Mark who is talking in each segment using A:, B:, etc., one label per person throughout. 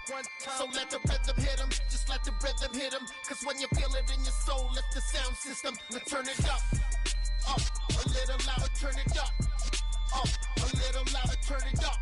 A: So let the rhythm hit them, just let the rhythm hit them. Cause when you feel it in your soul, lift the sound system. Now turn it up, a little louder, turn it up, a little louder, turn it up.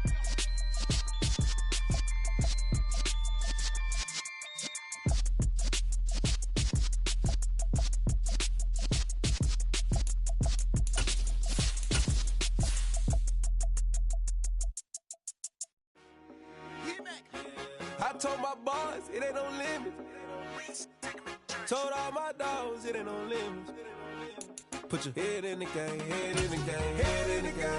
B: I told my boys it ain't no limits. Told all my dogs it ain't no limits. Put your head in the game, head in the game, head in the game.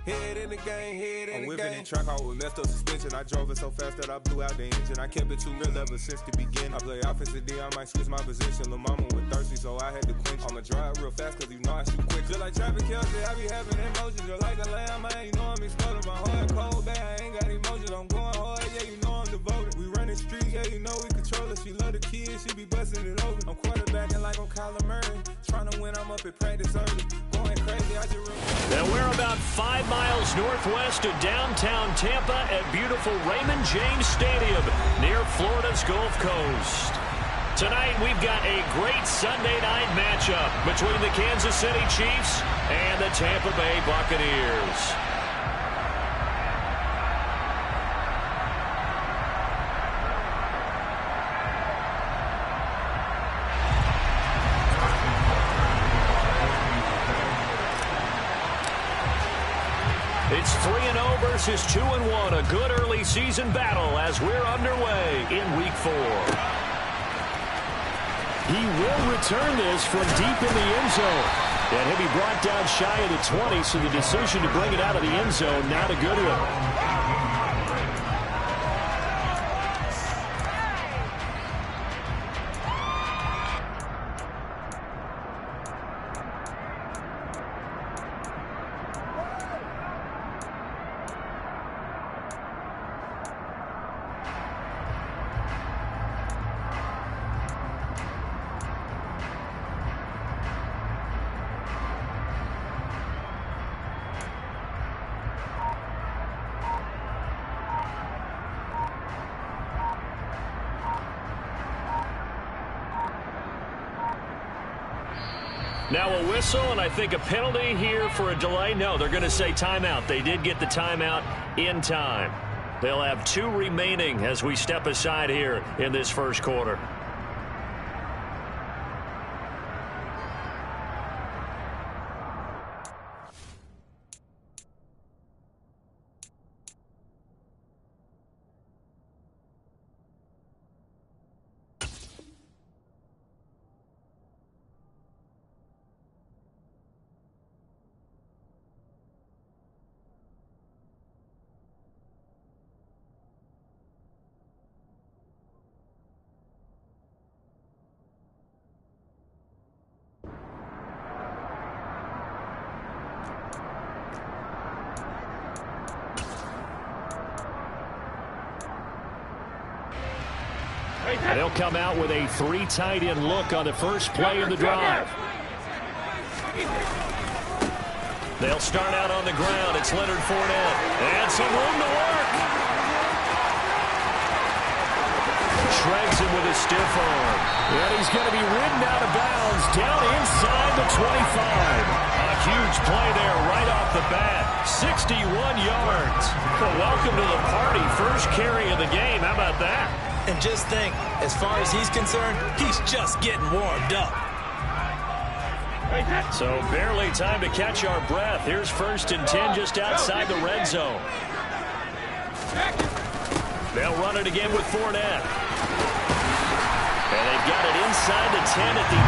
B: Head in the game, head in the game. I'm whipping in track hall with messed up suspension. I drove it so fast that I blew out the engine. I kept it too real ever since the beginning. I play offensive D, I might switch my position. Lil' mama was thirsty, so I had to quench. I'ma drive real fast, cause you know I shoot quick. Just like traffic Kelsey, I be having emotions. Just like a lamb, man, you know I'm exploding. My heart cold, bad, I ain't got emotions. I'm going hard, yeah, you know I'm devoted. We running streets, yeah, you know we control it. She love the kids, she be busting it over. I'm quarterbacking like I'm Kyler Murray. Trying to win, I'm up at practice early. Going crazy, I just
C: Now we're about 5 miles northwest of downtown Tampa at beautiful Raymond James Stadium near Florida's Gulf Coast. Tonight we've got a great Sunday night matchup between the Kansas City Chiefs and the Tampa Bay Buccaneers. It's 3-0 versus 2-1, a good early season battle as we're underway in Week 4. He will return this from deep in the end zone. And he'll be brought down shy of the 20, so the decision to bring it out of the end zone, not a good one. Now a whistle, and I think a penalty here for a delay. No, they're going to say timeout. They did get the timeout in time. They'll have 2 remaining as we step aside here in this first quarter. And they'll come out with a 3 tight end look on the first play of the drive. They'll start out on the ground. It's Leonard Fournette. And some room to work. Shregs him with a stiff arm. And he's going to be ridden out of bounds down inside the 25. A huge play there right off the bat. 61 yards. Well, welcome to the party. First carry of the game. How about that?
D: And just think, as far as he's concerned, he's just getting warmed up.
C: So barely time to catch our breath. Here's 1st and 10 just outside the red zone. They'll run it again with Fournette. And they've got it inside the 10 at the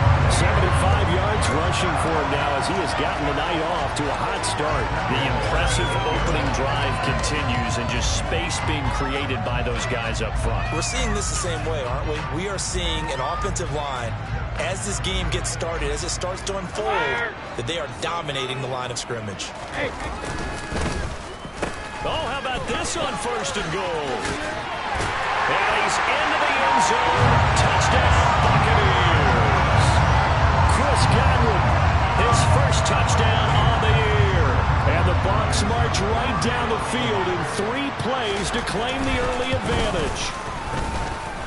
C: 8. 75 yards rushing for him now as he has gotten the night off to a hot start. The impressive opening drive continues and just space being created by those guys up front.
D: We're seeing this the same way, aren't we? We are seeing an offensive line, as this game gets started, as it starts to unfold, that they are dominating the line of scrimmage.
C: Oh, how about this on 1st and goal? And he's into the end zone. Touchdown, Buccaneers. Chris Godwin, his first touchdown on the year. And the the Bucs march right down the field in 3 plays to claim the early advantage.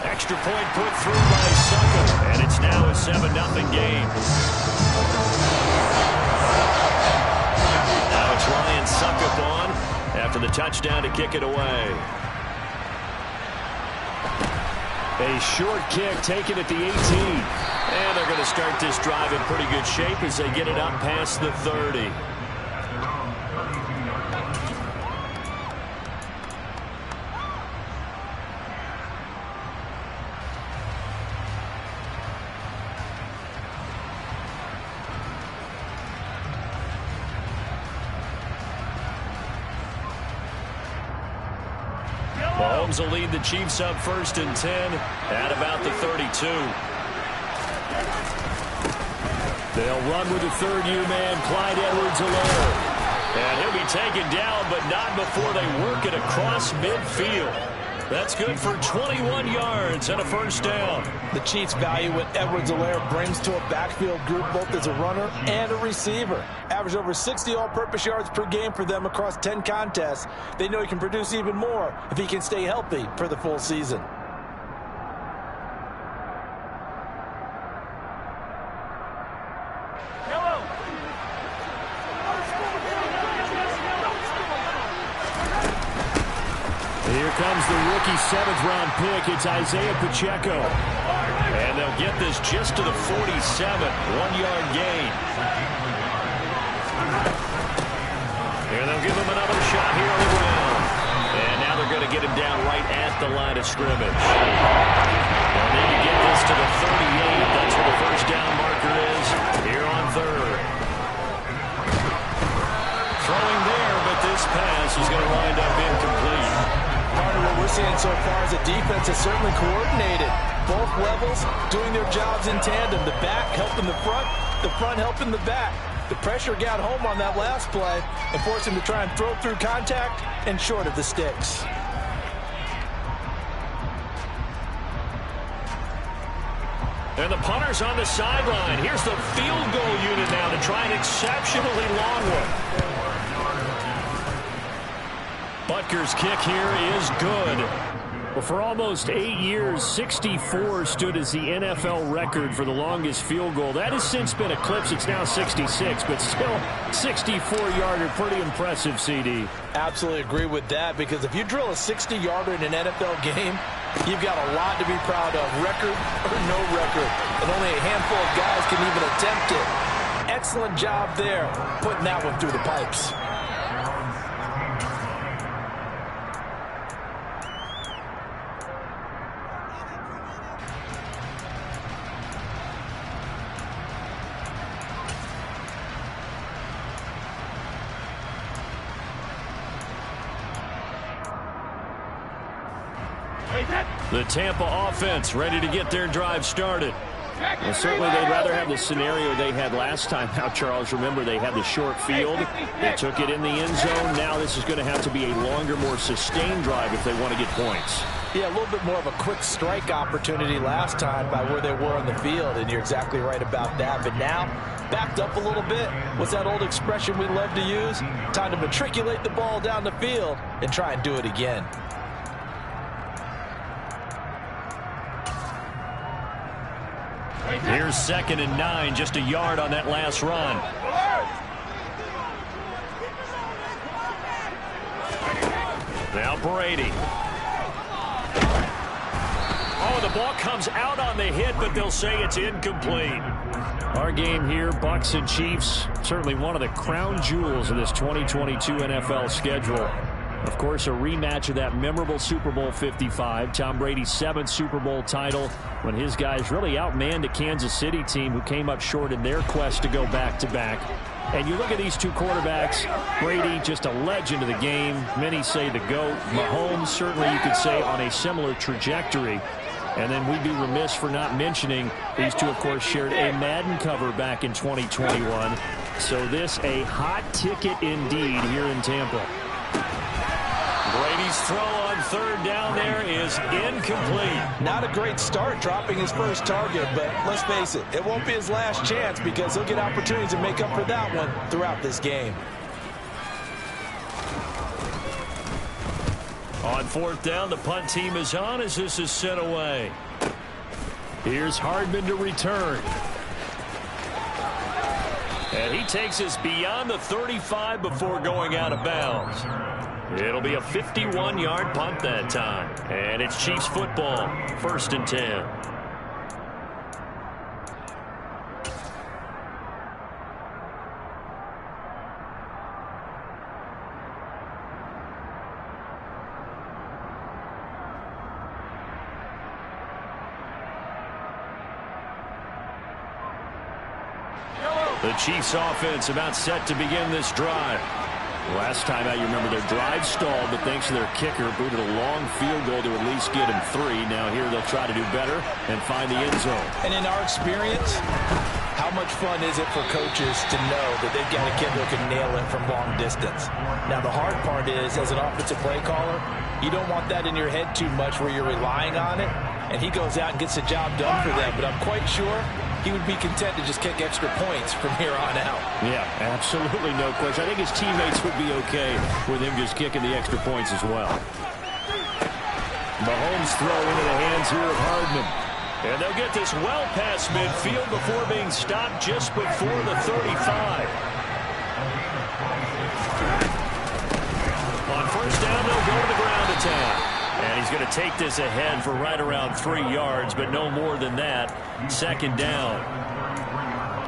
C: Extra point put through by Suckup, and it's now a 7-0 game. Now it's Ryan Suckup on after the touchdown to kick it away. A short kick taken at the 18. And they're going to start this drive in pretty good shape as they get it up past the 30. Mahomes will lead the Chiefs up 1st and 10 at about the 32. They'll run with the 3rd-year man, Clyde Edwards-Helaire. And he'll be taken down, but not before they work it across midfield. That's good for 21 yards and a 1st down.
D: The Chiefs value what Edwards-Helaire brings to a backfield group, both as a runner and a receiver. Averaged over 60 all-purpose yards per game for them across 10 contests. They know he can produce even more if he can stay healthy for the full season.
C: Here comes the rookie 7th-round pick. It's Isaiah Pacheco. And they'll get this just to the 47. 1-yard gain. And they'll give him another shot here on the ground. And now they're going to get him down right at the line of scrimmage. And then you get this to the 38. That's where the 1st down marker is here on 3rd. Throwing there, but this pass is going to wind up incomplete.
D: Part of what we're seeing so far is the defense is certainly coordinated. Both levels doing their jobs in tandem. The back helping the front helping the back. The pressure got home on that last play and forced him to try and throw through contact and short of the sticks.
C: And the punter's on the sideline. Here's the field goal unit now to try an exceptionally long one. Butker's kick here is good. Well, for almost 8 years, 64 stood as the NFL record for the longest field goal. That has since been eclipsed. It's now 66, but still 64-yarder. Pretty impressive, CD.
D: Absolutely agree with that, because if you drill a 60-yarder in an NFL game, you've got a lot to be proud of, record or no record. And only a handful of guys can even attempt it. Excellent job there, putting that one through the pipes.
C: The Tampa offense ready to get their drive started. Well, certainly they'd rather have the scenario they had last time out, Charles. Remember, they had the short field. They took it in the end zone. Now this is going to have to be a longer, more sustained drive if they want to get points.
D: Yeah, a little bit more of a quick strike opportunity last time by where they were on the field, and you're exactly right about that. But now, backed up a little bit. What's that old expression we love to use? Time to matriculate the ball down the field and try and do it again.
C: Here's 2nd and 9, just a yard on that last run. Now Brady. Oh, the ball comes out on the hit, but they'll say it's incomplete. Our game here, Bucs and Chiefs, certainly one of the crown jewels of this 2022 NFL schedule. Of course, a rematch of that memorable Super Bowl 55, Tom Brady's 7th Super Bowl title, when his guys really outmanned a Kansas City team who came up short in their quest to go back-to-back. And you look at these two quarterbacks, Brady, just a legend of the game. Many say the GOAT. Mahomes, certainly you could say, on a similar trajectory. And then we'd be remiss for not mentioning these two, of course, shared a Madden cover back in 2021. So this a hot ticket indeed here in Tampa. Brady's throw on 3rd down there is incomplete.
D: Not a great start dropping his first target, but let's face it, it won't be his last chance because he'll get opportunities to make up for that one throughout this game.
C: On fourth down, the punt team is on as this is sent away. Here's Hardman to return. And he takes us beyond the 35 before going out of bounds. It'll be a 51-yard punt that time. And it's Chiefs football, 1st and 10. The Chiefs offense about set to begin this drive. Last time out, you remember their drive stalled, but thanks to their kicker, booted a long field goal to at least get him 3. Now here they'll try to do better and find the end zone.
D: And in our experience, how much fun is it for coaches to know that they've got a kid who can nail it from long distance? Now the hard part is, as an offensive play caller, you don't want that in your head too much where you're relying on it, and he goes out and gets the job done for them. But I'm quite sure he would be content to just kick extra points from here on out.
C: Yeah, absolutely no question. I think his teammates would be okay with him just kicking the extra points as well. Mahomes throw into the hands here of Hardman. And they'll get this well past midfield before being stopped just before the 35. On first down, they'll go to the ground attack. And he's going to take this ahead for right around 3 yards, but no more than that. 2nd down.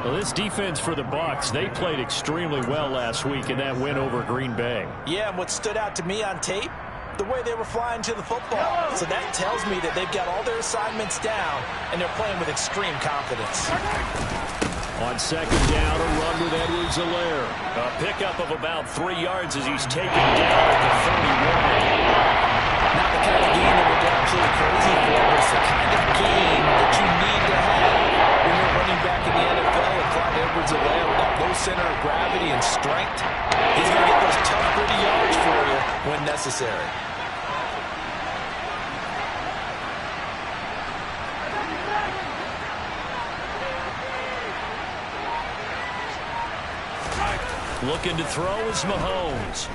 C: Well, this defense for the Bucs, they played extremely well last week in that win over Green Bay.
D: Yeah, and what stood out to me on tape, the way they were flying to the football. So that tells me that they've got all their assignments down, and they're playing with extreme confidence.
C: On 2nd down, a run with Edwards-Helaire. A pickup of about 3 yards as he's taken down at the 31.
D: Not the kind of game that would go absolutely crazy for, but it's the kind of game that you need to have when you're running back in the NFL. And Clyde Edwards-Helaire, with that low center of gravity and strength, he's going to get those tough, gritty yards for you when necessary.
C: Looking to throw is Mahomes.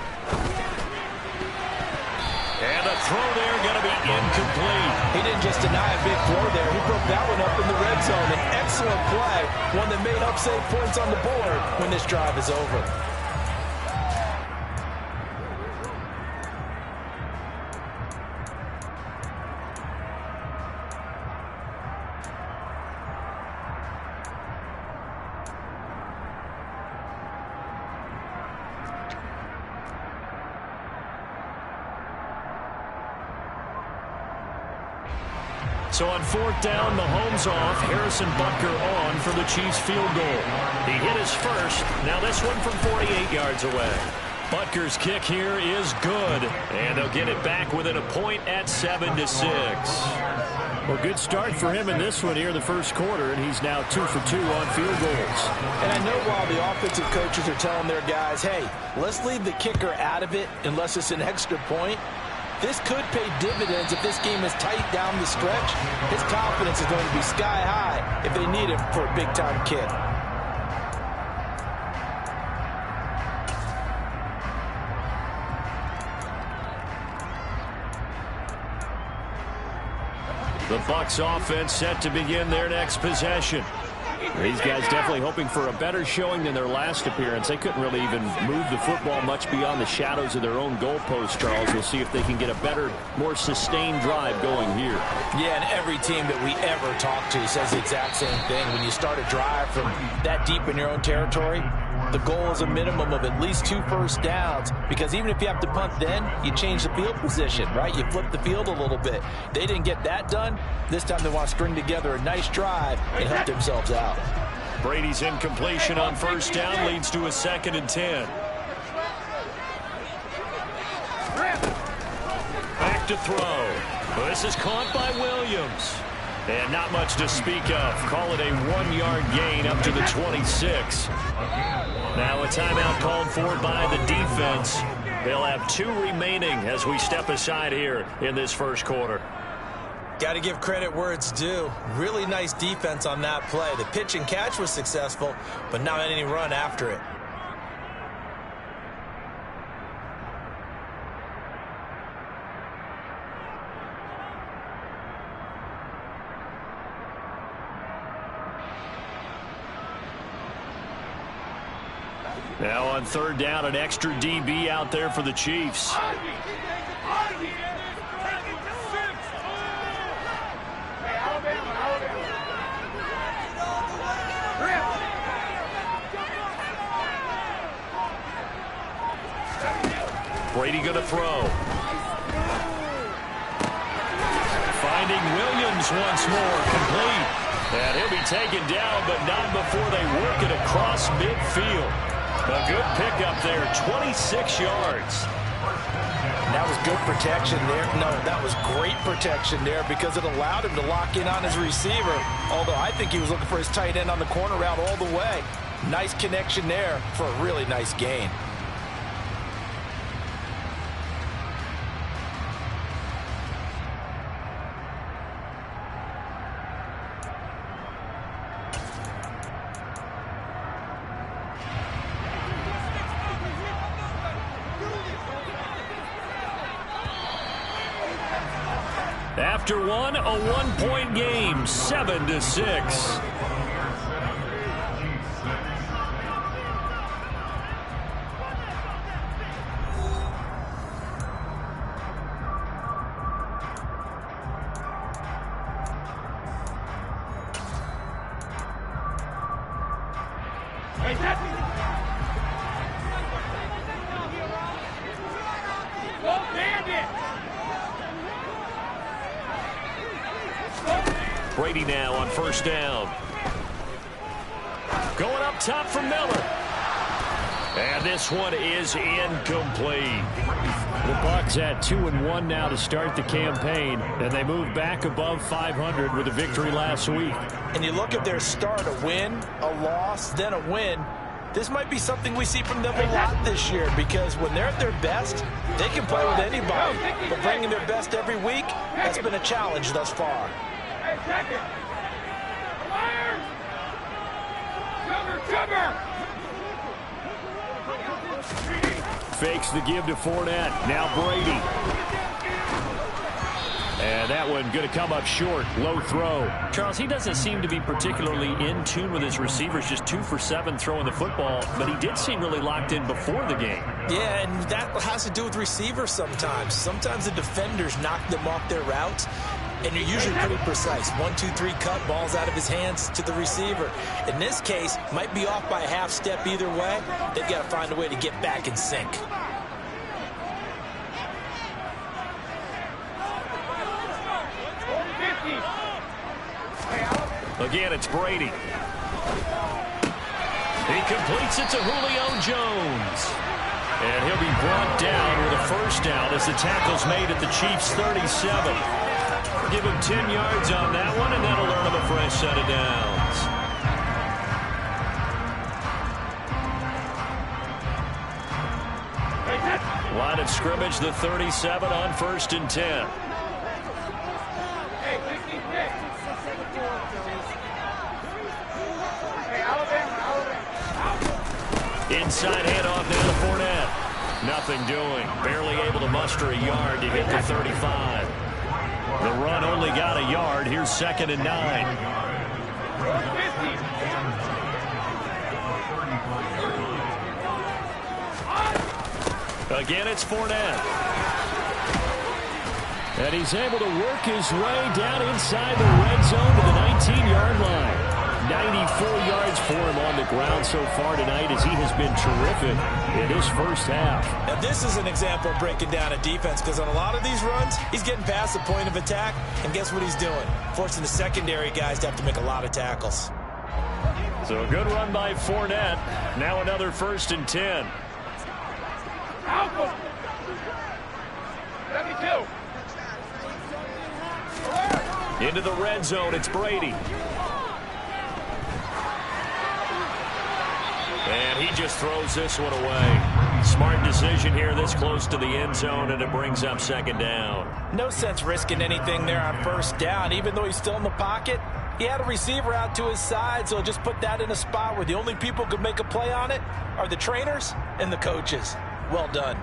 C: And the throw there going to be incomplete.
D: He didn't just deny a big throw there. He broke that one up in the red zone. An excellent play, one that may help save points on the board when this drive is over.
C: So on 4th down, Mahomes off, Harrison Butker on for the Chiefs field goal. He hit his first. Now this one from 48 yards away. Butker's kick here is good, and they'll get it back within a point at 7-6. Well, good start for him in this one here in the first quarter, and he's now 2 for 2 on field goals.
D: And I know while the offensive coaches are telling their guys, hey, let's leave the kicker out of it unless it's an extra point, this could pay dividends if this game is tight down the stretch. His confidence is going to be sky high if they need him for a big-time kick.
C: The Bucs offense set to begin their next possession. These guys definitely hoping for a better showing than their last appearance. They couldn't really even move the football much beyond the shadows of their own goalpost, Charles. We'll see if they can get a better, more sustained drive going here.
D: Yeah, and every team that we ever talk to says the exact same thing. When you start a drive from that deep in your own territory, the goal is a minimum of at least 2 first downs, because even if you have to punt then, you change the field position, right? You flip the field a little bit. They didn't get that done. This time they want to string together a nice drive and help themselves out.
C: Brady's incompletion on first down leads to a 2nd and 10. Back to throw. This is caught by Williams. And not much to speak of. Call it a 1-yard gain up to the 26. Now a timeout called for by the defense. They'll have 2 remaining as we step aside here in this first quarter.
D: Got to give credit where it's due. Really nice defense on that play. The pitch and catch was successful, but not any run after it.
C: Now on third down, an extra DB out there for the Chiefs. Brady going to throw. Finding Williams once more, complete. And he'll be taken down, but not before they work it across midfield. A good pickup there, 26 yards.
D: That was good protection there. No, that was great protection there because it allowed him to lock in on his receiver. Although I think he was looking for his tight end on the corner route all the way. Nice connection there for a really nice gain.
C: After one, a one-point game, 7-6. Brady now on first down. Going up top for Miller. And this one is incomplete. The Bucs at 2-1 now to start the campaign, and they move back above 500 with a victory last week.
D: And you look at their start, a win, a loss, then a win. This might be something we see from them a lot this year because when they're at their best, they can play with anybody. But bringing their best every week, that's been a challenge thus far.
C: Fakes the give to Fournette. Now Brady. And that one going to come up short. Low throw.
E: Charles, he doesn't seem to be particularly in tune with his receivers. Just 2 for 7 throwing the football. But he did seem really locked in before the game.
D: Yeah, and that has to do with receivers sometimes. Sometimes the defenders knock them off their routes. And you're usually pretty precise. 1, 2, 3 cut, balls out of his hands to the receiver. In this case, might be off by a half step either way. They've got to find a way to get back in sync.
C: Again, it's Brady. He completes it to Julio Jones. And he'll be brought down with a first down as the tackle's made at the Chiefs' 37. Give him 10 yards on that one, and that'll earn him a fresh set of downs. Line of scrimmage, the 37 on 1st and 10. Inside handoff now to Fournette. Nothing doing. Barely able to muster a yard to hit the 35. The run only got a yard. Here's 2nd and 9. Again, it's Fournette. And he's able to work his way down inside the red zone to the 19-yard line. 94 yards for him on the ground so far tonight as he has been terrific in his first half.
D: Now this is an example of breaking down a defense because on a lot of these runs, he's getting past the point of attack, and guess what he's doing? Forcing the secondary guys to have to make a lot of tackles.
C: So a good run by Fournette. Now another 1st and 10. Into the red zone, it's Brady. And he just throws this one away. Smart decision here this close to the end zone, and it brings up 2nd down.
D: No sense risking anything there on 1st down. Even though he's still in the pocket, he had a receiver out to his side, so just put that in a spot where the only people who could make a play on it are the trainers and the coaches. Well done.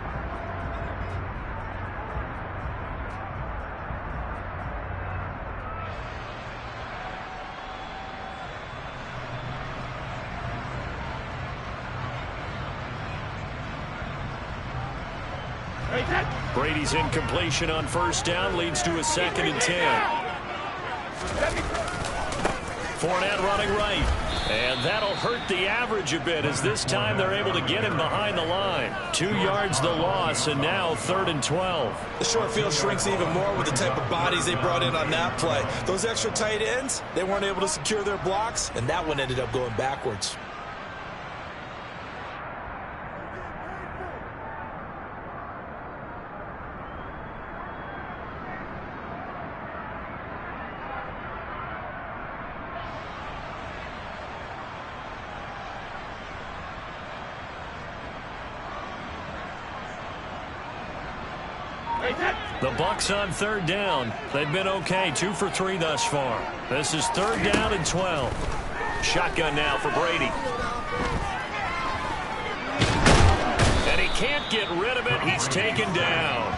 E: Brady's incompletion on first down leads to a 2nd and 10. Fournette running right. And that'll hurt the average a bit as this time they're able to get him behind the line. 2 yards the loss, and now 3rd and 12.
D: The short field shrinks even more with the type of bodies they brought in on that play. Those extra tight ends, they weren't able to secure their blocks, and that one ended up going backwards.
E: The Bucs on 3rd down. They've been okay, 2 for 3 thus far. This is 3rd down and 12. Shotgun now for Brady. And he can't get rid of it. He's taken down.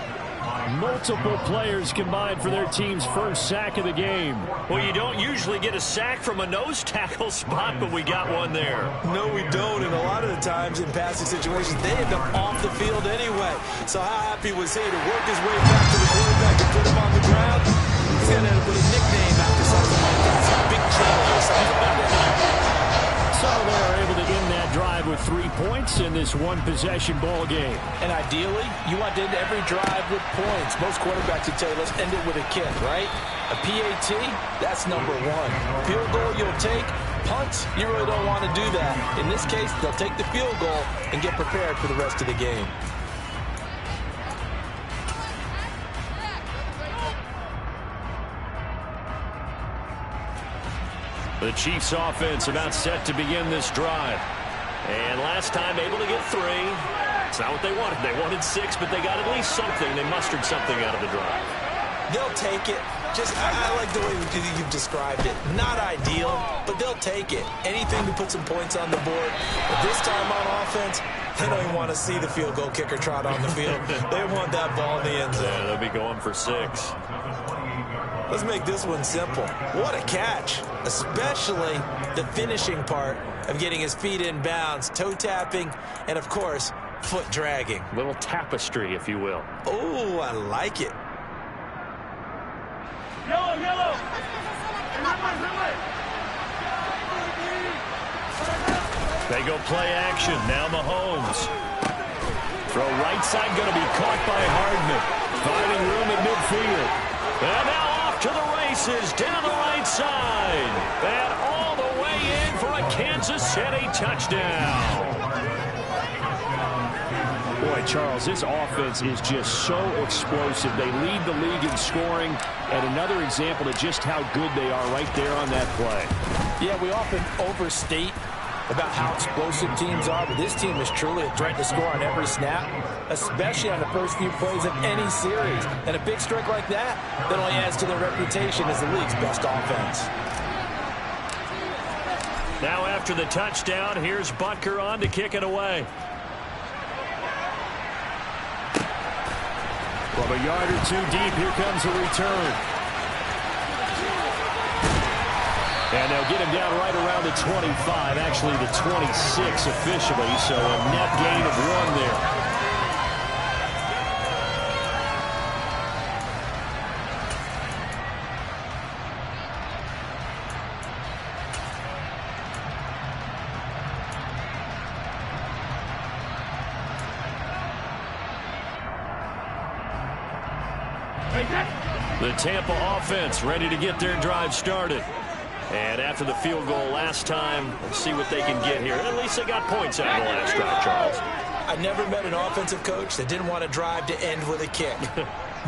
C: Multiple players combined for their team's first sack of the game.
E: Well, you don't usually get a sack from a nose tackle spot, but we got one there.
D: No, we don't, and a lot of the times in passing situations, they end up off the field anyway. So how happy was he to work his way back to the quarterback and put him on the ground? He's going to end up with a nickname after something like that. Some big channel or something like that.
C: So they are able to end that drive with 3 points in this one-possession ball game.
D: And ideally, you want to end every drive with points. Most quarterbacks would tell you, let's end it with a kick, right? A PAT, that's number 1. Field goal you'll take. Punts, you really don't want to do that. In this case, they'll take the field goal and get prepared for the rest of the game.
E: The Chiefs offense about set to begin this drive. And last time able to get 3. It's not what they wanted. They wanted 6, but they got at least something. They mustered something out of the drive.
D: They'll take it. I like the way you've described it. Not ideal, but they'll take it. Anything to put some points on the board. But this time on offense, they don't even want to see the field goal kicker trot on the field. They want that ball in the end zone.
E: Yeah, they'll be going for 6.
D: Let's make this one simple. What a catch, especially the finishing part of getting his feet in bounds, toe tapping, and of course, foot dragging.
E: Little tapestry, if you will.
D: Oh, I like it.
A: Yellow.
E: They go play action. Now Mahomes. Throw right side, going to be caught by Hardman. Finding room at midfield. And now off to the races down the right side. And all the way in for a Kansas City touchdown.
C: Boy, Charles, this offense is just so explosive. They lead the league in scoring, and another example of just how good they are right there on that play.
D: Yeah, we often overstate about how explosive teams are, but this team is truly a threat to score on every snap, especially on the first few plays of any series. And a big strike like that only adds to their reputation as the league's best offense.
E: Now after the touchdown, here's Butker on to kick it away.
C: From a yard or 2 deep, here comes a return. And they'll get him down right around the 25, actually the 26 officially, so a net gain of 1 there. The Tampa offense ready to get their drive started. And after the field goal last time, we'll see what they can get here. At least they got points out of the last drive, Charles.
D: I never met an offensive coach that didn't want a drive to end with a kick.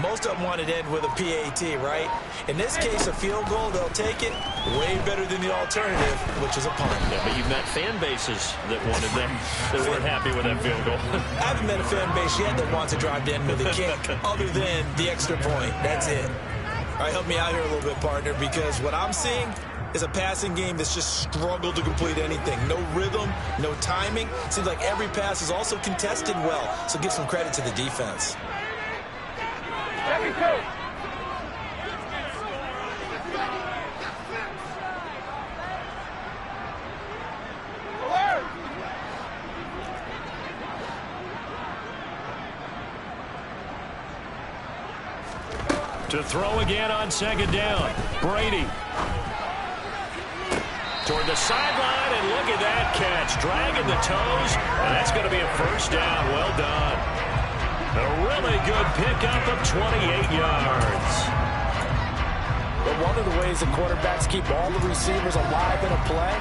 D: Most of them wanted to end with a PAT, right? In this case, a field goal, they'll take it. Way better than the alternative, which is a punt.
E: Yeah, but you've met fan bases that wanted them, that weren't happy with that field goal.
D: I haven't met a fan base yet that wants a drive to end with a kick, other than the extra point. That's it. All right, help me out here a little bit, partner, because what I'm seeing is a passing game that's just struggled to complete anything. No rhythm, no timing. Seems like every pass is also contested well, so give some credit to the defense.
C: To throw again on second down. Brady. Toward the sideline, and look at that catch. Dragging the toes, and that's going to be a first down. Well done. A really good pickup of 28 yards.
D: But one of the ways the quarterbacks keep all the receivers alive in a play,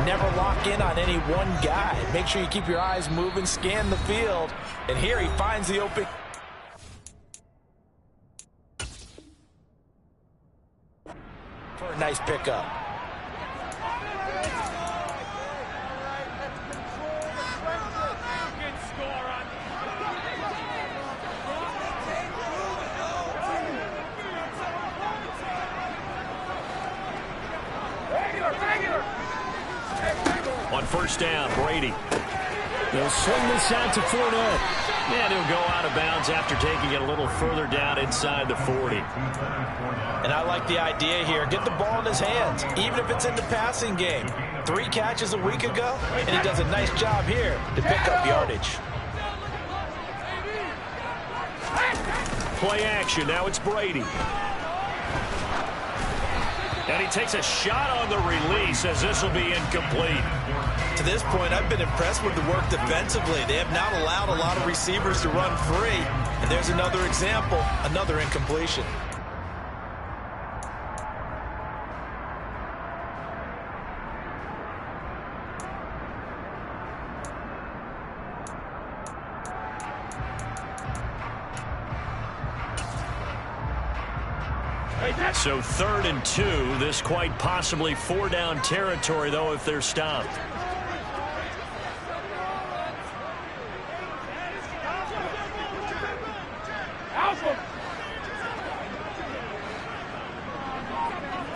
D: never lock in on any one guy. Make sure you keep your eyes moving, scan the field, and here he finds the open. For a nice pickup.
C: On first down, Brady. They'll swing this out to Fournette. And he'll go out of bounds after taking it a little further down inside the 40.
D: And I like the idea here. Get the ball in his hands, even if it's in the passing game. 3 catches a week ago, and he does a nice job here to pick up yardage.
C: Play action. Now it's Brady. And he takes a shot on the release as this will be incomplete.
D: To this point, I've been impressed with the work defensively. They have not allowed a lot of receivers to run free. And there's another example, another incompletion.
C: So 3rd and 2. This quite possibly 4-down territory, though, if they're stopped.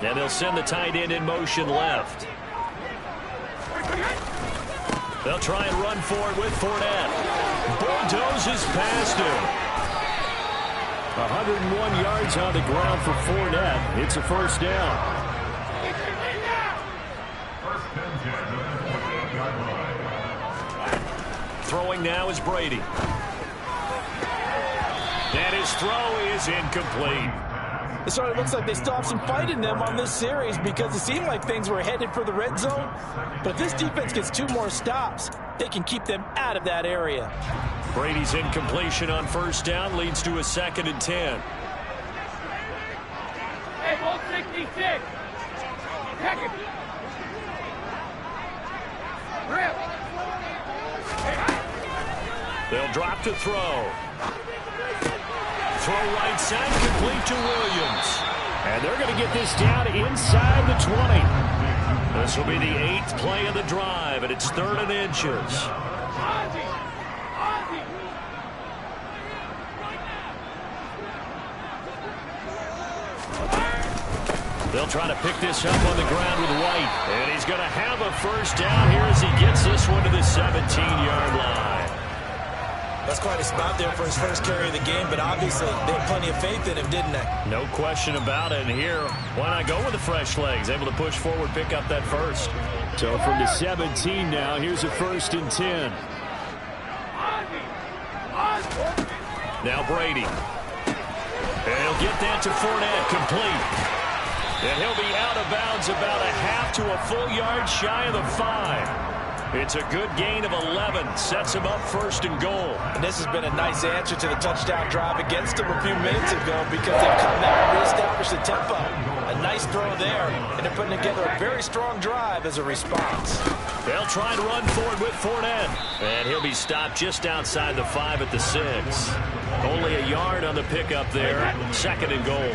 C: And they'll send the tight end in motion left. They'll try and run for it with Fournette. Bulldozes past him. 101 yards on the ground for Fournette. It's a first down. Throwing now is Brady. And his throw is incomplete.
D: It sort of looks like they still have some fight in them on this series because it seemed like things were headed for the red zone. But if this defense gets 2 more stops, they can keep them out of that area.
C: Brady's incompletion on first down leads to a 2nd and 10.
F: Hey, ball 66. Check it.
C: They'll drop to throw. Throw right side, complete to Williams. And they're going to get this down inside the 20. This will be the 8th play of the drive, and it's 3rd and inches. They'll try to pick this up on the ground with White. And he's going to have a first down here as he gets this one to the 17-yard line.
D: That's quite a spot there for his first carry of the game, but obviously they had plenty of faith in him, didn't they?
C: No question about it. And here, why not go with the fresh legs? Able to push forward, pick up that first. So from the 17 now, here's a 1st and 10. Now Brady. And he'll get that to Fournette, complete. And he'll be out of bounds about a half to a full yard shy of the 5. It's a good gain of 11. Sets him up 1st and goal.
D: And this has been a nice answer to the touchdown drive against them a few minutes ago because they've come back and reestablished the tempo. A nice throw there, and they're putting together a very strong drive as a response.
C: They'll try and run forward with Fournette. And he'll be stopped just outside the 5 at the 6. Only a yard on the pickup there. 2nd and goal.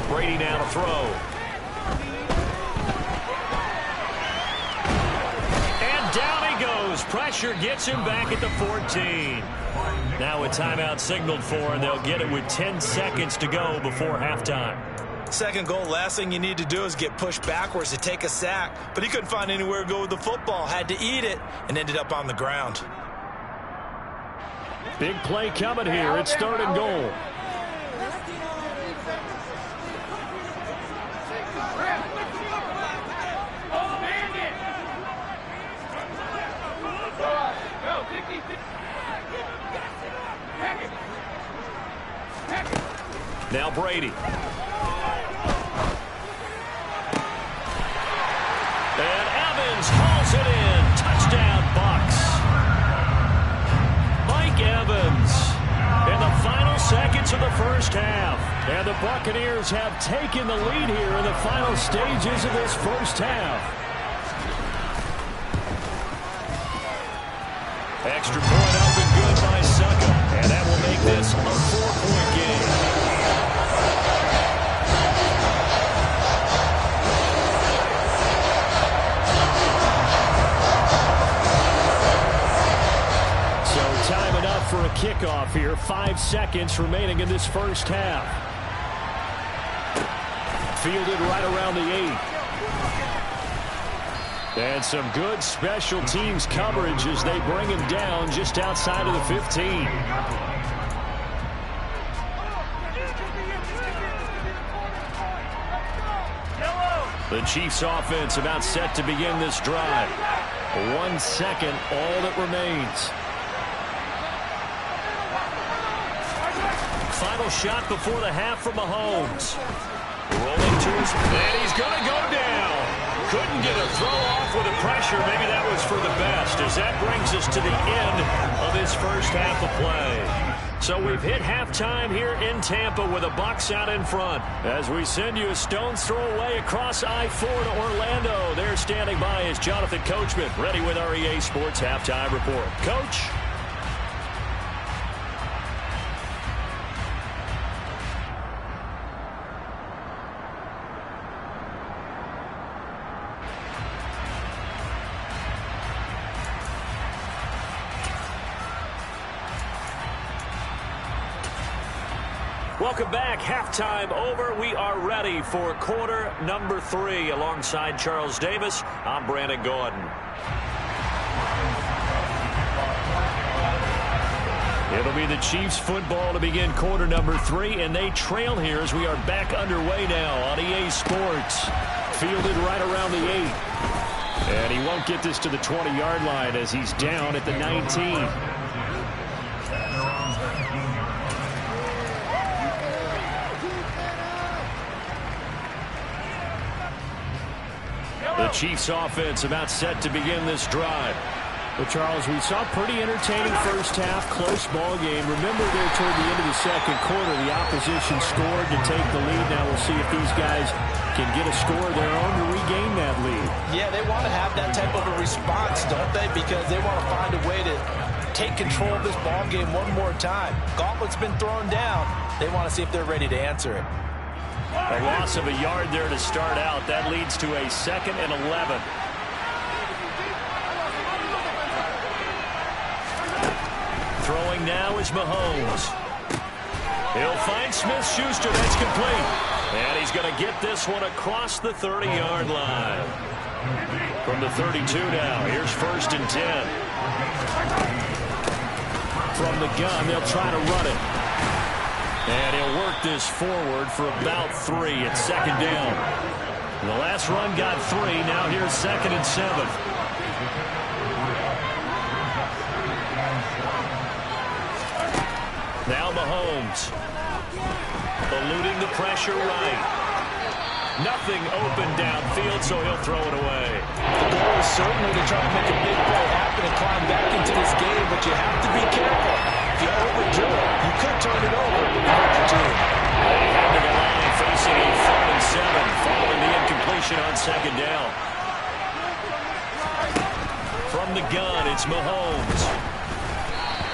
C: Brady now to throw. And down he goes. Pressure gets him back at the 14. Now a timeout signaled for, and they'll get it with 10 seconds to go before halftime.
D: 2nd goal, last thing you need to do is get pushed backwards to take a sack. But he couldn't find anywhere to go with the football. Had to eat it and ended up on the ground.
C: Big play coming here. It's 3rd and goal. Now Brady. And Evans hauls it in. Touchdown, Bucs. Mike Evans in the final seconds of the first half. And the Buccaneers have taken the lead here in the final stages of this first half. Extra point up and good by Succa. And that will make this a 4-point game. Time enough for a kickoff here. 5 seconds remaining in this first half. Fielded right around the 8. And some good special teams coverage as they bring him down just outside of the 15. The Chiefs offense about set to begin this drive. 1 second, all that remains. Final shot before the half from Mahomes. Rolling to his, and he's going to go down. Couldn't get a throw off with the pressure. Maybe that was for the best, as that brings us to the end of this first half of play. So we've hit halftime here in Tampa with the Bucs out in front. As we send you a stone's throw away across I-4 to Orlando. There standing by is Jonathan Coachman, ready with our EA Sports Halftime Report. Coach? Welcome back. Halftime over. We are ready for quarter number 3. Alongside Charles Davis, I'm Brandon Gordon. It'll be the Chiefs football to begin quarter number 3, and they trail here as we are back underway now on EA Sports. Fielded right around the 8. And he won't get this to the 20-yard line as he's down at the 19. The Chiefs offense about set to begin this drive.
E: But Charles, we saw pretty entertaining first half, close ball game. Remember there toward the end of the second quarter, the opposition scored to take the lead. Now we'll see if these guys can get a score of their own to regain that lead.
D: Yeah, they want to have that type of a response, don't they? Because they want to find a way to take control of this ball game one more time. Gauntlet's been thrown down. They want to see if they're ready to answer it.
C: A loss of a yard there to start out. That leads to a 2nd and 11. Throwing now is Mahomes. He'll find Smith-Schuster. That's complete. And he's going to get this one across the 30-yard line. From the 32 now. Here's 1st and 10. From the gun, they'll try to run it. And he'll work this forward for about 3 at 2nd down. The last run got 3. Now here's 2nd and 7. Now Mahomes. Eluding the pressure right. Nothing open downfield, so he'll throw it away.
D: The goal is certainly to try to make a big play happen and climb back into this game, but you have to be careful. If you overdo it, you could turn it over and hurt your team.
C: They head to the line facing a 3rd and 7 following the incompletion on 2nd down. From the gun, it's Mahomes.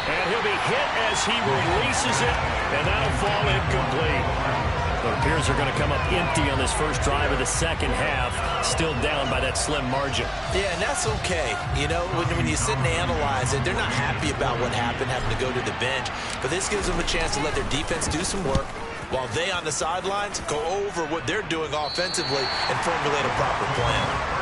C: And he'll be hit as he releases it, and that'll fall incomplete. It appears they're going to come up empty on this first drive of the second half, still down by that slim margin.
D: Yeah, and that's okay. You know, when you sit and analyze it, they're not happy about what happened, having to go to the bench. But this gives them a chance to let their defense do some work while they on the sidelines go over what they're doing offensively and formulate a proper plan.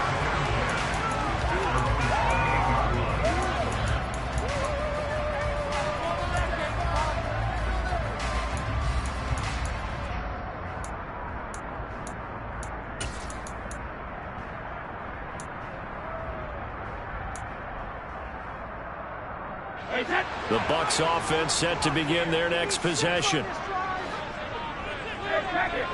C: The Bucs offense set to begin their next possession.
F: Check it.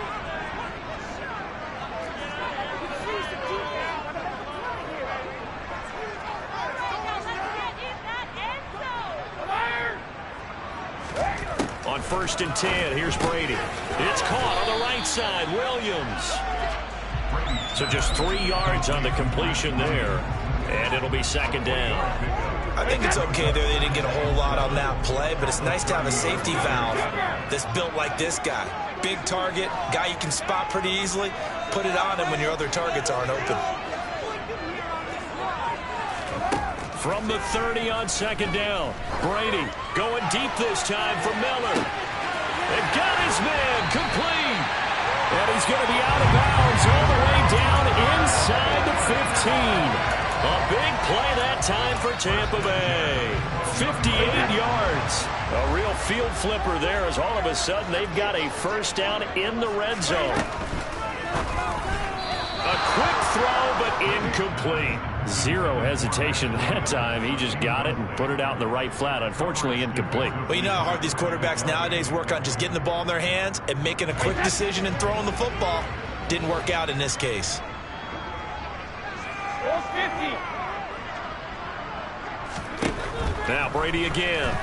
C: On 1st and 10, here's Brady. It's caught on the right side. Williams. So just 3 yards on the completion there. And it'll be 2nd down.
D: I think it's okay there. They didn't get a whole lot on that play, but it's nice to have a safety valve that's built like this guy. Big target, guy you can spot pretty easily. Put it on him when your other targets aren't open.
C: From the 30 on 2nd down. Brady going deep this time for Miller. And got his man complete. And he's going to be out of bounds all the way down inside the 15. A big play that time for Tampa Bay. 58 yards. A real field flipper there as all of a sudden they've got a 1st down in the red zone. A quick throw, but incomplete. Zero hesitation that time. He just got it and put it out in the right flat. Unfortunately, incomplete.
D: Well, you know how hard these quarterbacks nowadays work on just getting the ball in their hands and making a quick decision and throwing the football. Didn't work out in this case.
F: 50.
C: Now Brady again.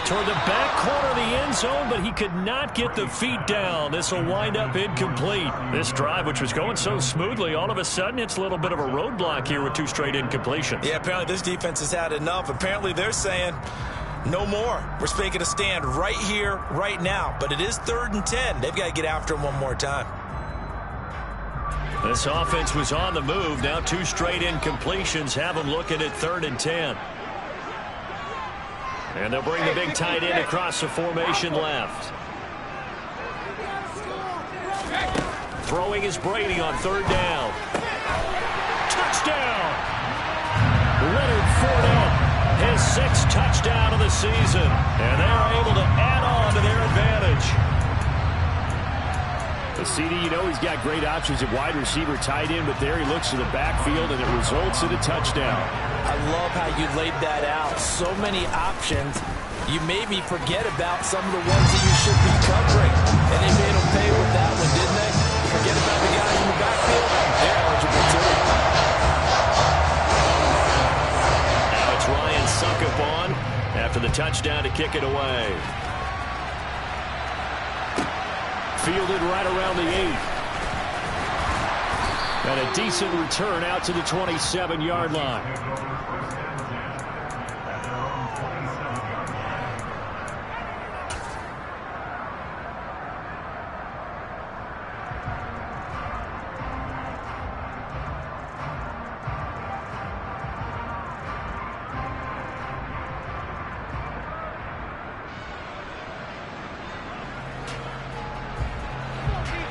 C: Toward the back corner of the end zone, but he could not get the feet down. This will wind up incomplete. This drive, which was going so smoothly, all of a sudden it's a little bit of a roadblock here with 2 straight incompletions.
D: Yeah, apparently this defense has had enough. Apparently they're saying, no more. We're making a stand right here, right now. But it is 3rd and 10. They've got to get after him one more time.
C: This offense was on the move. Now 2 straight incompletions have them looking at 3rd and 10. And they'll bring the big tight end across the formation left. Throwing is Brady on 3rd down. Touchdown! Leonard Fournette, his 6th touchdown of the season. And they're able to add on to their advantage.
E: The CD, you know he's got great options at wide receiver, tight end, but there he looks to the backfield, and it results in a touchdown.
D: I love how you laid that out. So many options. You maybe forget about some of the ones that you should be covering. And they made them pay with that one, didn't they? Forget about the guys in the backfield. They're eligible too.
C: Now it's Ryan Suckup on after the touchdown to kick it away. Fielded right around the 8. And a decent return out to the 27-yard line.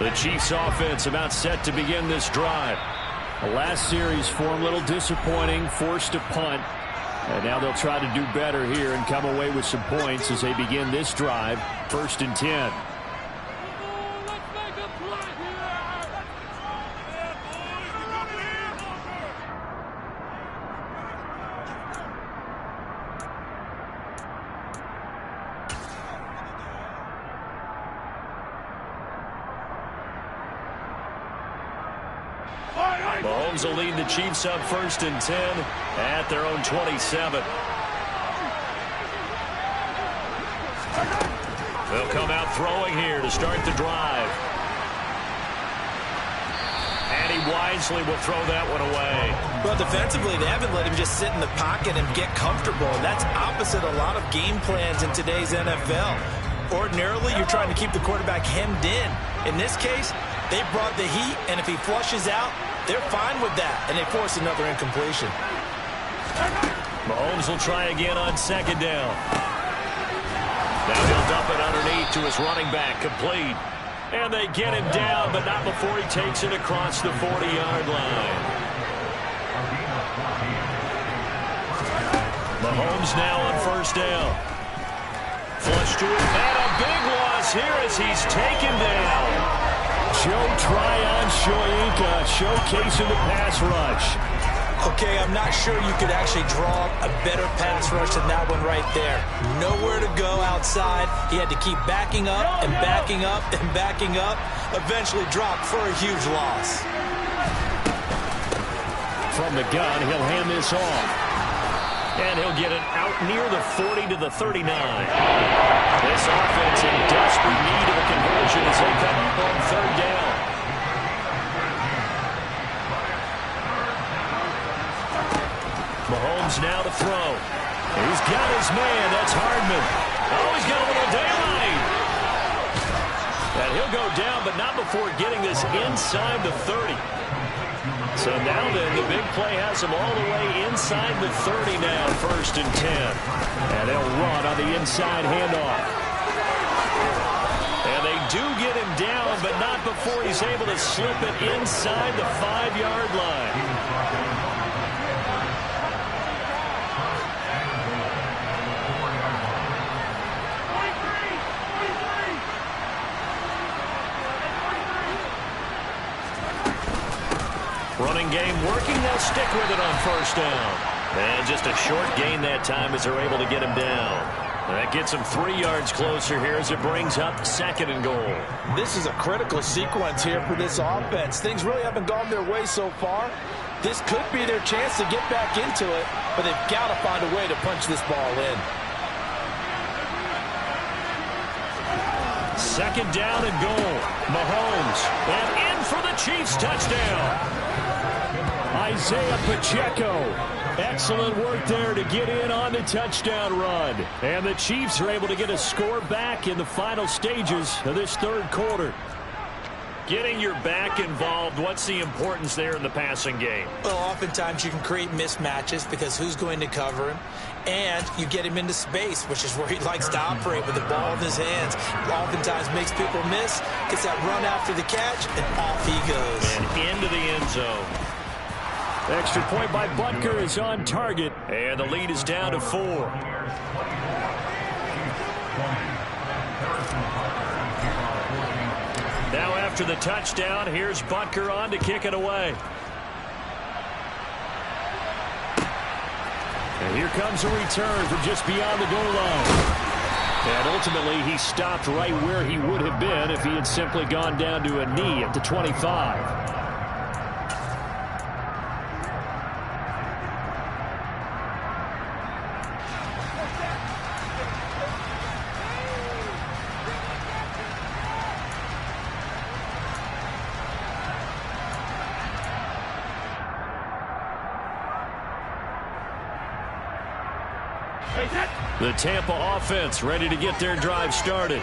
C: The Chiefs offense about set to begin this drive.
E: The last series for him, a little disappointing, forced a punt. And now they'll try to do better here and come away with some points as they begin this drive. 1st and 10.
C: Mahomes will lead the Chiefs up 1st and 10 at their own 27. They'll come out throwing here to start the drive. And he wisely will throw that one away.
D: Well, defensively, they haven't let him just sit in the pocket and get comfortable. And that's opposite a lot of game plans in today's NFL. Ordinarily, you're trying to keep the quarterback hemmed in. In this case, they brought the heat, and if he flushes out, they're fine with that, and they force another incompletion.
C: Mahomes will try again on 2nd down. Now he'll dump it underneath to his running back, complete. And they get him down, but not before he takes it across the 40-yard line. Mahomes now on 1st down. Flush to it, and a big loss here as he's taken down.
E: Joe Tryon Shoyinka showcasing the pass rush.
D: Okay, I'm not sure you could actually draw a better pass rush than that one right there. Nowhere to go outside. He had to keep backing up and backing up and backing up. Eventually dropped for a huge loss.
C: From the gun, he'll hand this off. And he'll get it out near the 40 to the 39. This offense in desperate need of a conversion as they come up on third down. Mahomes now to throw. He's got his man. That's Hardman. Oh, he's got a little daylight. And he'll go down, but not before getting this inside the 30. So now then, the big play has him all the way inside the 30 now, 1st and 10. And they'll run on the inside handoff. And they do get him down, but not before he's able to slip it inside the 5-yard line. Running game working. They'll stick with it on 1st down. And just a short gain that time as they're able to get him down. And that gets him 3 yards closer here as it brings up 2nd and goal.
D: This is a critical sequence here for this offense. Things really haven't gone their way so far. This could be their chance to get back into it, but they've got to find a way to punch this ball in.
C: 2nd down and goal. Mahomes. And in for the Chiefs touchdown. Isaiah Pacheco. Excellent work there to get in on the touchdown run. And the Chiefs are able to get a score back in the final stages of this 3rd quarter. Getting your back involved, what's the importance there in the passing game?
D: Well, oftentimes you can create mismatches because who's going to cover him? And you get him into space, which is where he likes to operate with the ball in his hands. Oftentimes makes people miss, gets that run after the catch, and off he goes.
C: And into the end zone. Extra point by Butker is on target. And the lead is down to 4. Now after the touchdown, here's Butker on to kick it away. And here comes a return from just beyond the goal line. And ultimately, he stopped right where he would have been if he had simply gone down to a knee at the 25. The Tampa offense ready to get their drive started.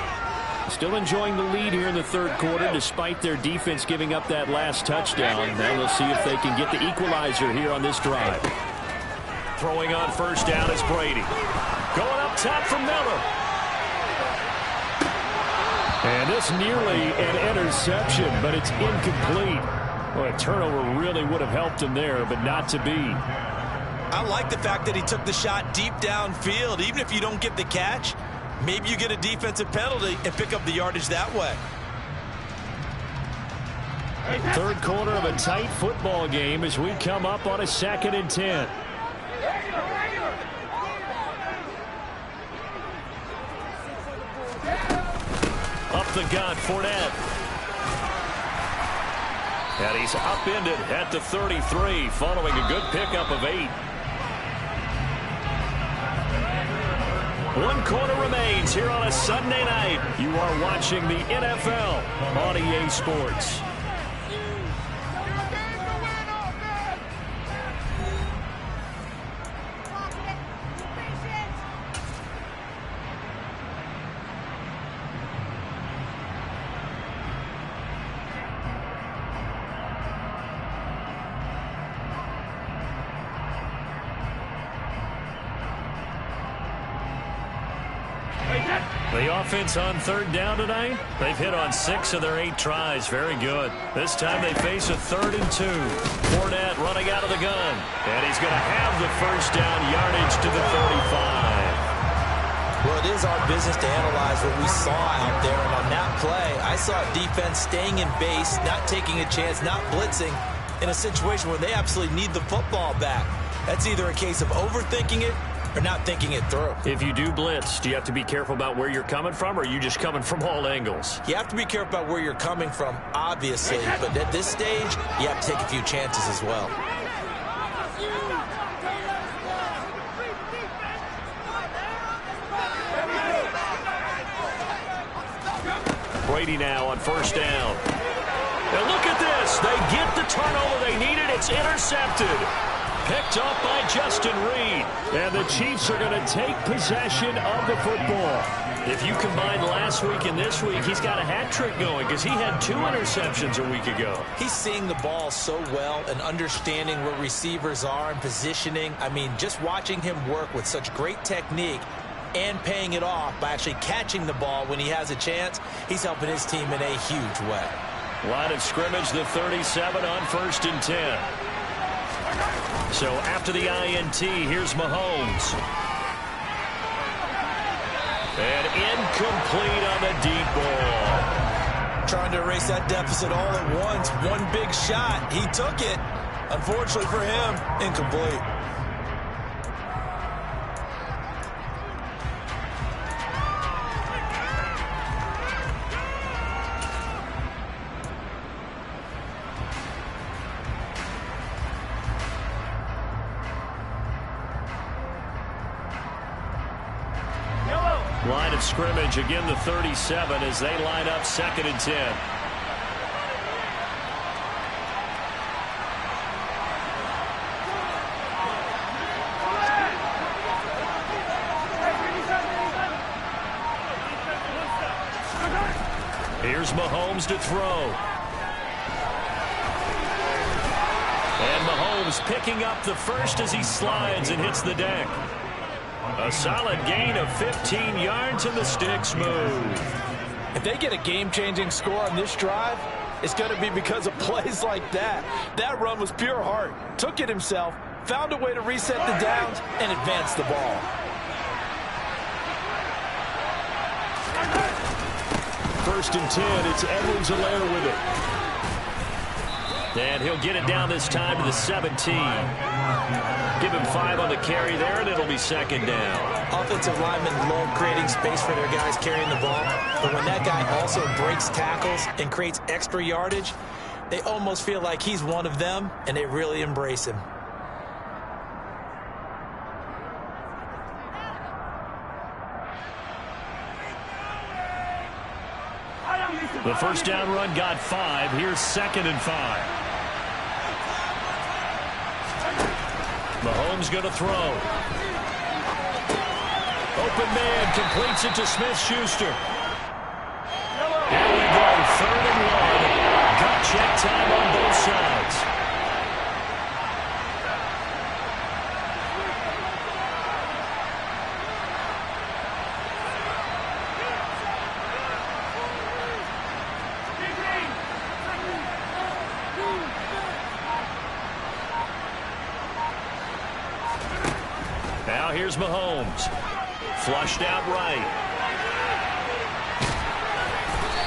C: Still enjoying the lead here in the 3rd quarter despite their defense giving up that last touchdown. Now we'll see if they can get the equalizer here on this drive. Throwing on 1st down is Brady. Going up top for Miller. And this nearly an interception, but it's incomplete. Well, a turnover really would have helped him there, but not to be.
D: I like the fact that he took the shot deep downfield. Even if you don't get the catch, maybe you get a defensive penalty and pick up the yardage that way.
C: 3rd quarter of a tight football game as we come up on a 2nd and 10. Up the gun, Fournette. And he's upended at the 33 following a good pickup of 8. 1 quarter remains here on a Sunday night. You are watching the NFL on EA Sports. The offense on 3rd down tonight, they've hit on 6 of their 8 tries. Very good. This time they face a 3rd and 2. Fournette running out of the gun. And he's going to have the 1st down yardage to the 35.
D: Well, it is our business to analyze what we saw out there. And on that play, I saw defense staying in base, not taking a chance, not blitzing. in a situation where they absolutely need the football back. That's either a case of overthinking it or not thinking it through.
C: If you do blitz, do you have to be careful about where you're coming from, or are you just coming from all angles?
D: You have to be careful about where you're coming from, obviously, but at this stage, you have to take a few chances as well.
C: Brady now on first down. And look at this. They get the turnover they needed. It's intercepted. Picked up by Justin Reed. And the Chiefs are going to take possession of the football. If you combine last week and this week, he's got a hat trick going because he had 2 interceptions a week ago.
D: He's seeing the ball so well and understanding where receivers are and positioning. I mean, just watching him work with such great technique and paying it off by actually catching the ball when he has a chance, he's helping his team in a huge way.
C: Line of scrimmage, the 37 on 1st and 10. So after the INT, here's Mahomes. And incomplete on the deep ball.
D: Trying to erase that deficit all at once. One big shot. He took it. Unfortunately for him, incomplete.
C: Line of scrimmage, again the 37 as they line up 2nd and 10. Here's Mahomes to throw. And Mahomes picking up the first as he slides and hits the deck. A solid gain of 15 yards and the sticks move.
D: If they get a game-changing score on this drive, it's going to be because of plays like that. That run was pure heart. Took it himself, found a way to reset the downs, and advance the ball.
C: First and 10, it's Edwards-Helaire with it. And he'll get it down this time to the 17. Give him 5 on the carry there, and it'll be 2nd down.
D: Offensive linemen love creating space for their guys carrying the ball, but when that guy also breaks tackles and creates extra yardage, they almost feel like he's one of them, and they really embrace him.
C: The first down run got 5. Here's 2nd and 5. Mahomes going to throw. Open man completes it to Smith-Schuster. Here we go, 3rd and 1. Gut check time on both sides. Now here's Mahomes. Flushed out right.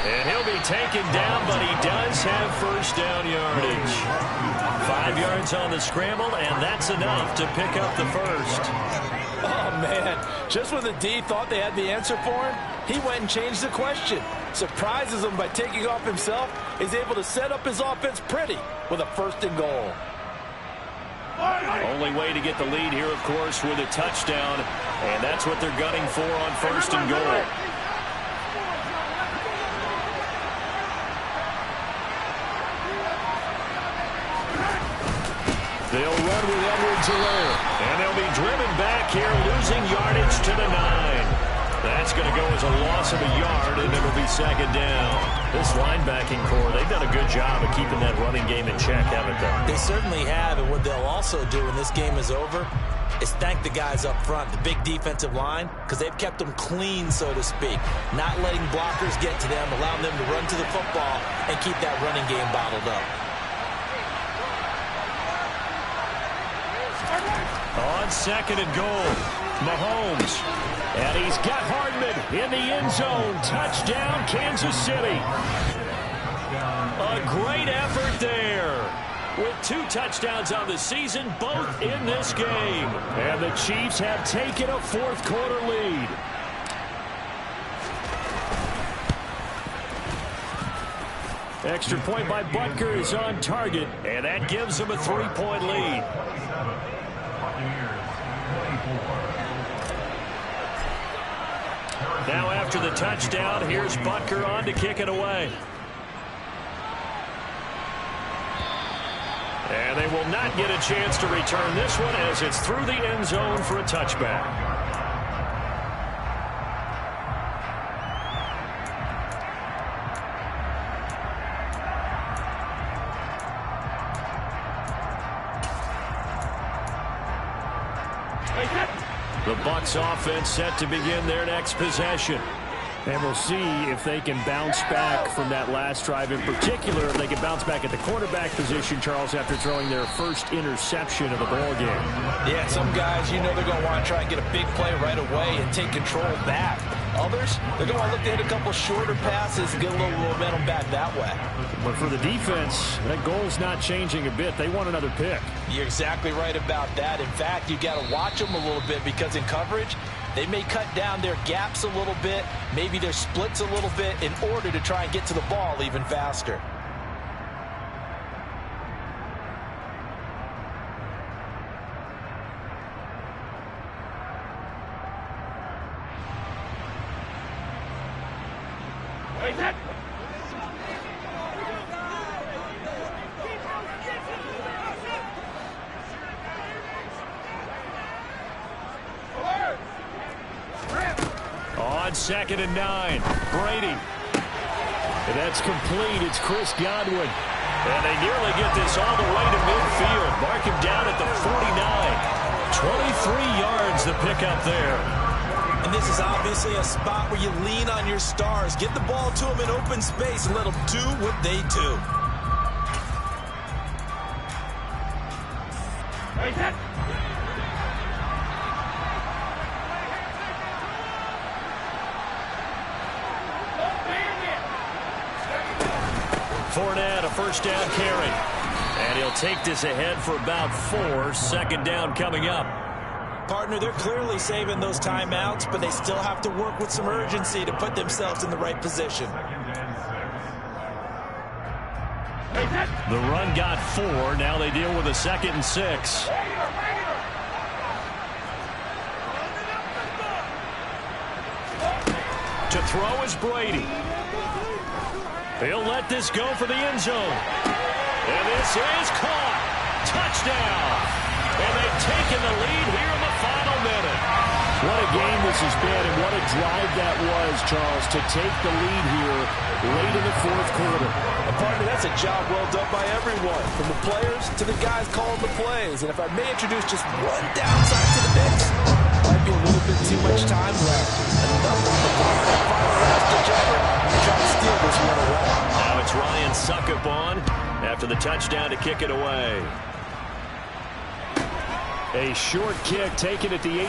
C: And he'll be taken down, but he does have first down yardage. 5 yards on the scramble, and that's enough to pick up the first.
D: Oh, man. Just when the D thought they had the answer for him, he went and changed the question. Surprises him by taking off himself. He's able to set up his offense pretty with a 1st and goal.
C: Only way to get the lead here, of course, with a touchdown, and that's what they're gunning for on 1st and goal. They'll run with Edwards-Helaire, and they'll be driven back here, losing yardage to the 9. That's going to go as a loss of a yard, and it'll be 2nd down. This linebacking core, they've done a good job of keeping that running game in check, haven't they?
D: They certainly have, and what they'll also do when this game is over is thank the guys up front, the big defensive line, because they've kept them clean, so to speak, not letting blockers get to them, allowing them to run to the football and keep that running game bottled up.
C: On 2nd and goal, Mahomes. And he's got Hardman in the end zone. Touchdown, Kansas City. A great effort there. with 2 touchdowns on the season, both in this game. And the Chiefs have taken a fourth-quarter lead. Extra point by Butker is on target, and that gives them a 3-point lead. Now after the touchdown, here's Butker on to kick it away. And they will not get a chance to return this one as it's through the end zone for a touchback. The Bucs offense set to begin their next possession. And we'll see if they can bounce back from that last drive. In particular, if they can bounce back at the quarterback position, Charles, after throwing their first interception of the ball game.
D: Yeah, some guys, you know they're going to want to try and get a big play right away and take control back. Others, they're going to look to hit a couple shorter passes and get a little momentum back that way.
C: But for the defense, that goal's not changing a bit. They want another pick.
D: You're exactly right about that. In fact, you got to watch them a little bit because in coverage, they may cut down their gaps a little bit, maybe their splits a little bit in order to try and get to the ball even faster.
C: On 2nd and 9, Brady. And that's complete. It's Chris Godwin. And they nearly get this all the way to midfield. Mark him down at the 49. 23 yards the pickup there.
D: And this is obviously a spot where you lean on your stars. Get the ball to them in open space and let them do what they do.
C: Fournette, a first down carry. And he'll take this ahead for about 4. Second down coming up.
D: Partner, they're clearly saving those timeouts, but they still have to work with some urgency to put themselves in the right position.
C: The run got 4. Now they deal with a 2nd and 6. To throw is Brady. He'll let this go for the end zone. And this is caught. Touchdown. And they've taken the lead here in the final minute. What a game this has been, and what a drive that was, Charles, to take the lead here late in the fourth quarter.
D: And partner, that's a job well done by everyone, from the players to the guys calling the plays. And if I may introduce just one downside to the mix, might be a little bit too much time left. Enough on the clock for that final last ditch effort to try to steal this one away.
C: Now it's Ryan Suckup on after the touchdown to kick it away. A short kick taken at the 18.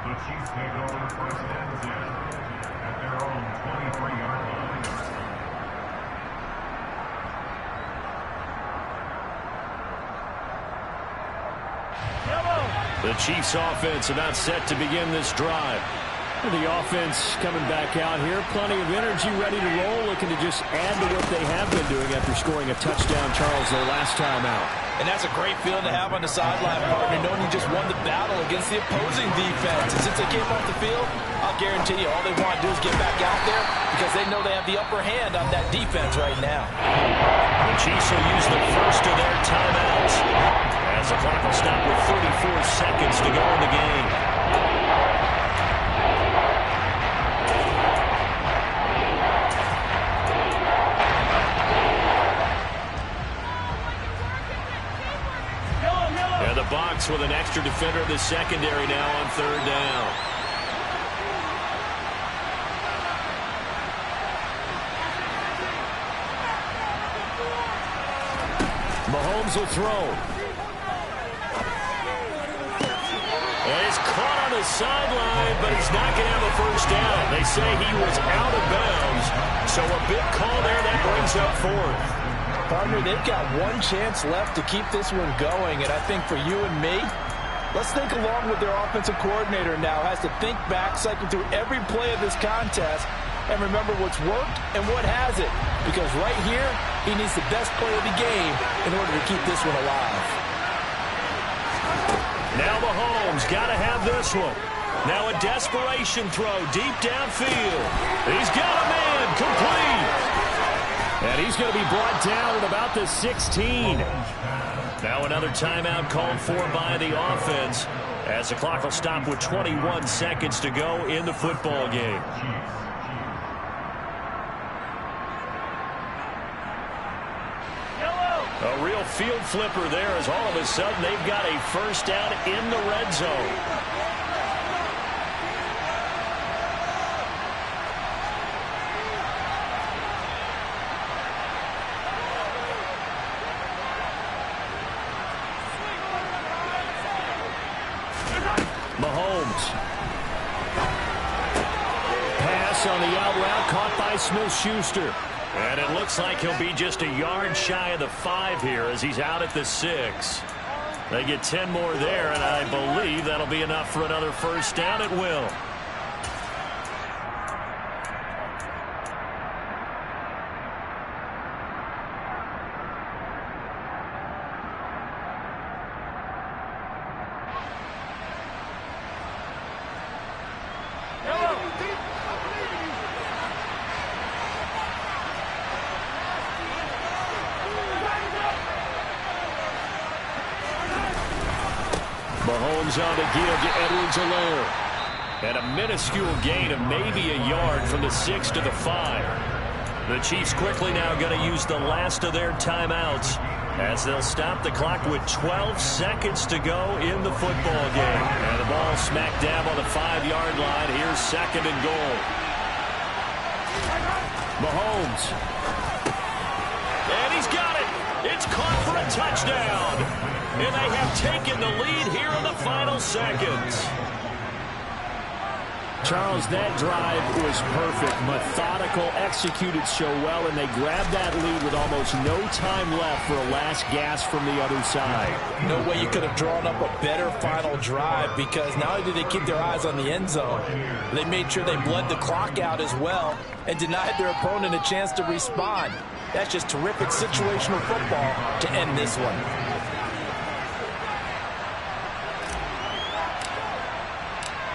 G: The Chiefs take over first and 10 at their own 23-yard line.
C: The Chiefs offense about set to begin this drive. The offense coming back out here. Plenty of energy, ready to roll, looking to just add to what they have been doing after scoring a touchdown, Charles, their last time out.
D: And that's a great feeling to have on the sideline, partner, knowing you just won the battle against the opposing defense. And since they came off the field, I'll guarantee you all they want to do is get back out there because they know they have the upper hand on that defense right now.
C: The Chiefs will use the first of their timeouts as the clock will stop with 34 seconds to go in the game. And the Bucs with an extra defender in the secondary now on 3rd down. Mahomes will throw. And he's caught on the sideline, but he's not going to have a first down. They say he was out of bounds, so a big call there that brings up 4th.
D: Partner, they've got one chance left to keep this one going, and I think for you and me, let's think along with their offensive coordinator now. Has to think back, cycle through every play of this contest, and remember what's worked and what hasn't. Because right here, he needs the best play of the game in order to keep this one alive.
C: Now Mahomes got to have this one. Now a desperation throw deep downfield. He's got a man complete. And he's going to be brought down at about the 16. Now another timeout called for by the offense as the clock will stop with 21 seconds to go in the football game. A real field flipper there as all of a sudden they've got a first down in the red zone. Mahomes. Pass on the out route caught by Smith-Schuster. And it looks like he'll be just a yard shy of the 5 here as he's out at the 6. They get 10 more there, and I believe that'll be enough for another first down at will. Mahomes on to give to Edwards-Helaire. And a minuscule gain of maybe a yard from the 6 to the 5. The Chiefs quickly now going to use the last of their timeouts as they'll stop the clock with 12 seconds to go in the football game. And the ball smack dab on the 5-yard line. Here's 2nd and goal. Mahomes. And he's got it. It's caught for a touchdown. And they have taken the lead here in the final seconds. Charles, that drive was perfect. Methodical, executed so well, and they grabbed that lead with almost no time left for a last gasp from the other side.
D: No way you could have drawn up a better final drive, because not only did they keep their eyes on the end zone, they made sure they bled the clock out as well and denied their opponent a chance to respond. That's just terrific situational football to end this one.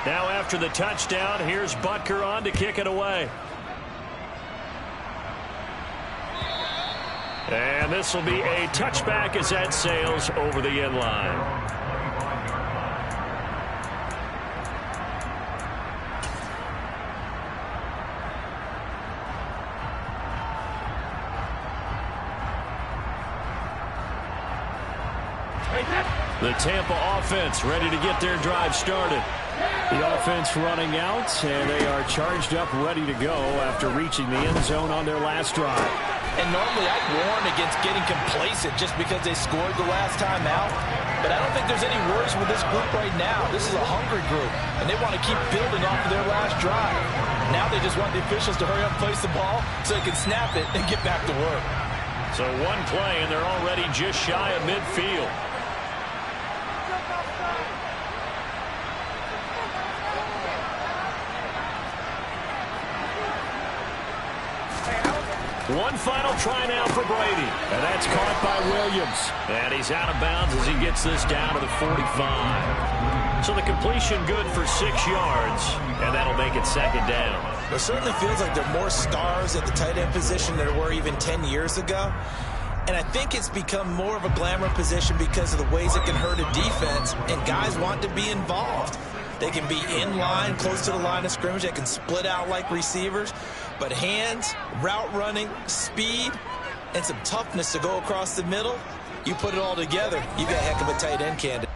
C: Now after the touchdown, here's Butker on to kick it away. And this will be a touchback as that sails over the end line. The Tampa offense ready to get their drive started. The offense running out, and they are charged up, ready to go after reaching the end zone on their last drive.
D: And normally I'd warn against getting complacent just because they scored the last time out. But I don't think there's any worries with this group right now. This is a hungry group, and they want to keep building off of their last drive. Now they just want the officials to hurry up and place the ball so they can snap it and get back to work.
C: So one play, and they're already just shy of midfield. One final try now for Brady. And that's caught by Williams. And he's out of bounds as he gets this down to the 45. So the completion good for 6 yards. And that'll make it 2nd down.
H: It certainly feels like there are more stars at the tight end position than there were even 10 years ago. And I think it's become more of a glamour position because of the ways it can hurt a defense. And guys want to be involved. They can be in line, close to the line of scrimmage. They can split out like receivers. But hands, route running, speed, and some toughness to go across the middle, you put it all together, you got a heck of a tight end candidate.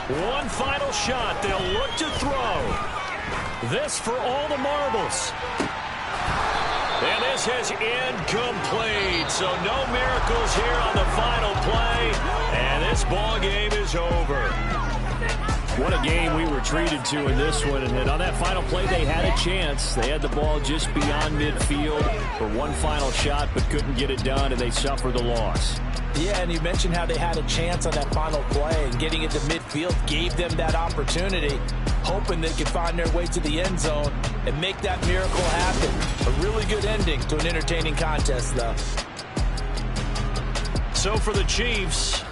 C: One final shot. They'll look to throw. This for all the marbles. And this is incomplete. So no miracles here on the final play. And this ball game is over. What a game we were treated to in this one. And on that final play, they had a chance. They had the ball just beyond midfield for one final shot, but couldn't get it done, and they suffered the loss.
D: Yeah, and you mentioned how they had a chance on that final play, and getting into midfield gave them that opportunity, hoping they could find their way to the end zone and make that miracle happen. A really good ending to an entertaining contest, though.
C: So for the Chiefs,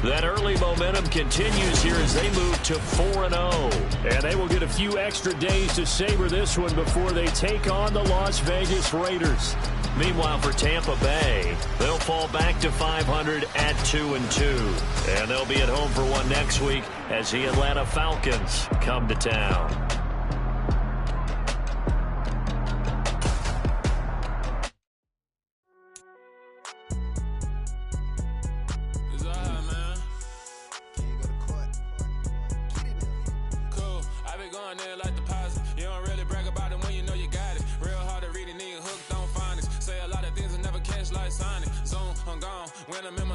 C: that early momentum continues here as they move to 4-0. And they will get a few extra days to savor this one before they take on the Las Vegas Raiders. Meanwhile, for Tampa Bay, they'll fall back to 500 at 2-2. And they'll be at home for one next week as the Atlanta Falcons come to town.